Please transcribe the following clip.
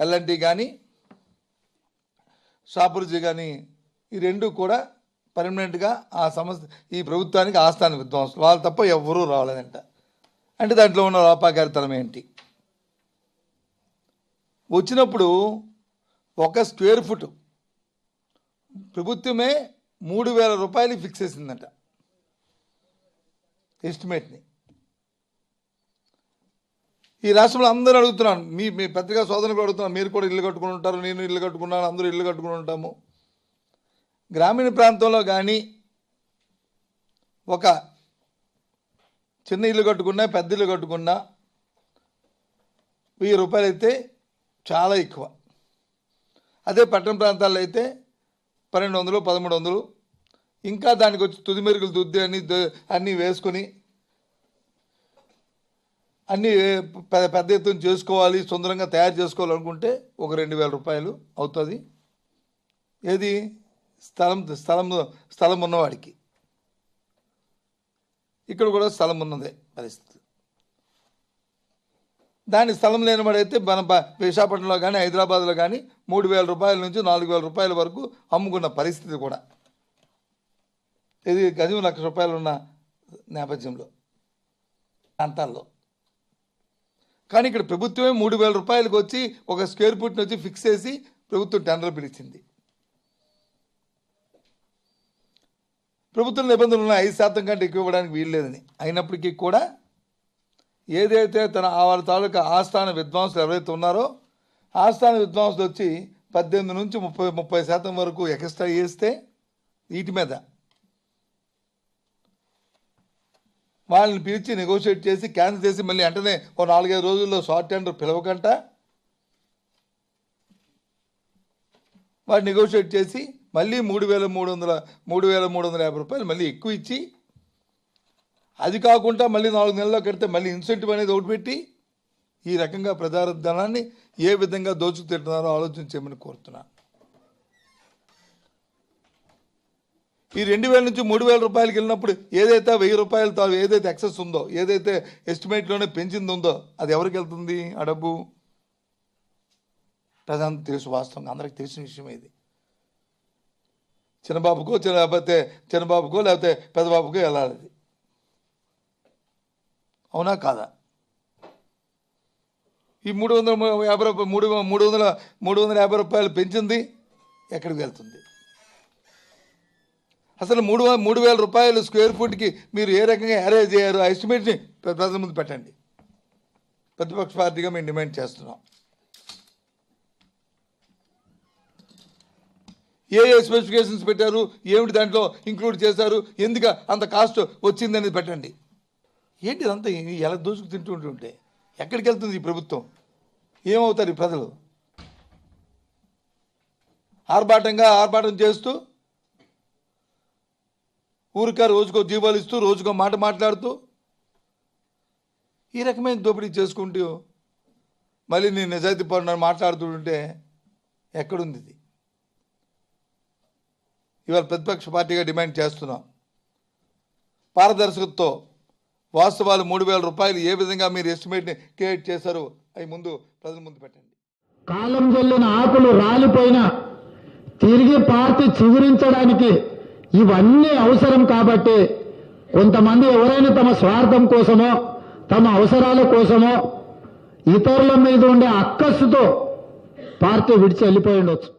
L&T కానీ షాపురుజీ కానీ ఈ రెండు కూడా పర్మనెంట్గా ఆ సంస్థ ఈ ప్రభుత్వానికి ఆస్థాన విద్వాంసులు వాళ్ళు తప్ప ఎవ్వరూ రావాలనంట. అంటే దాంట్లో ఉన్న లోపాకారితనం ఏంటి? వచ్చినప్పుడు 1 స్క్వేర్ ఫుట్ ప్రభుత్వమే 3,000 రూపాయలు ఫిక్స్ చేసిందంట ఎస్టిమేట్ని. ఈ రాష్ట్రంలో అందరూ అడుగుతున్నాను, మీ పత్రికా సోదరులు అడుగుతున్నాను, మీరు కూడా ఇల్లు కట్టుకుని ఉంటారు, నేను ఇల్లు కట్టుకున్నాను, అందరూ ఇల్లు కట్టుకుని ఉంటాము. గ్రామీణ ప్రాంతంలో కానీ ఒక చిన్న ఇల్లు కట్టుకున్నా పెద్ద ఇల్లు కట్టుకున్నా 1000 రూపాయలు అయితే చాలా ఎక్కువ. అదే పట్టణ ప్రాంతాల్లో అయితే 1200, 1300, ఇంకా దానికి వచ్చి తుది మెరుగులు దుద్ది అన్నీ వేసుకొని అన్నీ పెద్ద ఎత్తున చేసుకోవాలి, సుందరంగా తయారు చేసుకోవాలనుకుంటే ఒక 2000 రూపాయలు అవుతుంది. ఏది స్థలం ఉన్నవాడికి. ఇక్కడ కూడా స్థలం ఉన్నదే పరిస్థితి. దాని స్థలం లేనివాడైతే మన విశాఖపట్నంలో కానీ హైదరాబాద్లో కానీ 3,000 రూపాయల నుంచి 4,000 రూపాయల వరకు అమ్ముకున్న పరిస్థితి కూడా. ఇది గజం 1,00,000 రూపాయలు ఉన్న నేపథ్యంలో ప్రాంతాల్లో. కానీ ఇక్కడ ప్రభుత్వమే 3,000 రూపాయలకు వచ్చి 1 స్క్వేర్ ఫుట్ని వచ్చి ఫిక్స్ చేసి ప్రభుత్వం టెండర్ పిలిచింది. ప్రభుత్వ నిబంధనలు ఉన్న 5% కంటే ఎక్కువ ఇవ్వడానికి వీల్లేదని అయినప్పటికీ కూడా ఏదైతే వాళ్ళ తాలూకా ఆస్థాన విద్వాంసులు ఎవరైతే ఉన్నారో ఆస్థాన విద్వాంసులు వచ్చి 18 నుంచి 30% వరకు ఎక్స్ట్రా చేస్తే వీటి మీద వాళ్ళని పిలిచి నెగోషియేట్ చేసి క్యాన్సిల్ చేసి మళ్ళీ వెంటనే 4-5 రోజుల్లో షార్ట్ టెండర్ పిలవకంట వాడు నెగోషియేట్ చేసి మళ్ళీ 3,350 రూపాయలు మళ్ళీ ఎక్కువ ఇచ్చి, అది కాకుండా మళ్ళీ 4 నెలల్లో కడితే మళ్ళీ ఇన్సెంటివ్ అనేది ఒకటి పెట్టి ఈ రకంగా ప్రజాధనాన్ని ఏ విధంగా దోచుకుంటున్నారో ఆలోచించమని కోరుతున్నాను. ఈ 2,000 నుంచి 3,000 రూపాయలకి వెళ్ళినప్పుడు ఏదైతే 1,000 రూపాయలు ఏదైతే ఎక్సెస్ ఉందో, ఏదైతే ఎస్టిమేట్లోనే పెంచింది ఉందో అది ఎవరికి వెళ్తుంది? ఆ డబ్బు ప్రజానికి తెలుసు, వాస్తవంగా అందరికి తెలిసిన విషయం ఇది. చిన్నబాబుకో లేకపోతే పెద్దబాబుకో వెళ్ళాలి. అది అవునా కాదా? ఈ 350 రూపాయలు పెంచింది ఎక్కడికి వెళ్తుంది? అసలు 3,000 రూపాయలు స్క్వేర్ ఫుట్కి మీరు ఏ రకంగా అరేంజ్ చేయరు? ఆ ఎస్టిమేట్ని ప్రజల ముందు పెట్టండి. ప్రతిపక్ష పార్టీగా మేము డిమాండ్ చేస్తున్నాం. ఏ స్పెసిఫికేషన్స్ పెట్టారు, ఏమిటి దాంట్లో ఇంక్లూడ్ చేశారు, ఎందుకు అంత కాస్ట్ వచ్చింది అనేది పెట్టండి. ఏంటి ఇదంతా ఎలా దోచుకు తింటుంటే ఎక్కడికి వెళ్తుంది ఈ ప్రభుత్వం? ఏమవుతారు ఈ ప్రజలు? ఆర్భాటం చేస్తూ ఊరికా రోజుకో జీవాలు ఇస్తూ రోజుకో మాట మాట్లాడుతూ ఈ రకమైన దోపిడీ చేసుకుంటూ మళ్ళీ నేను నిజాయితీ పరునని మాట్లాడుతుంటే ఎక్కడుంది ఇది? ఇవాళ ప్రతిపక్ష పార్టీగా డిమాండ్ చేస్తున్నాం. పారదర్శకతతో వాస్తవాలు 3,000 రూపాయలు ఏ విధంగా మీరు ఎస్టిమేట్ని క్రియేట్ చేశారో అవి ముందు ప్రజల ముందు పెట్టండి. కాలం చెల్లిన ఆకులు రాలిపోయినా తిరిగి పార్టీ చిగురించడానికి ఇవన్నీ అవసరం. కాబట్టి కొంతమంది ఎవరైనా తమ స్వార్థం కోసమో తమ అవసరాల కోసమో ఇతరుల మీద ఉండే అక్కస్సుతో పార్టీ విడిచి వెళ్ళిపోయి ఉండొచ్చు.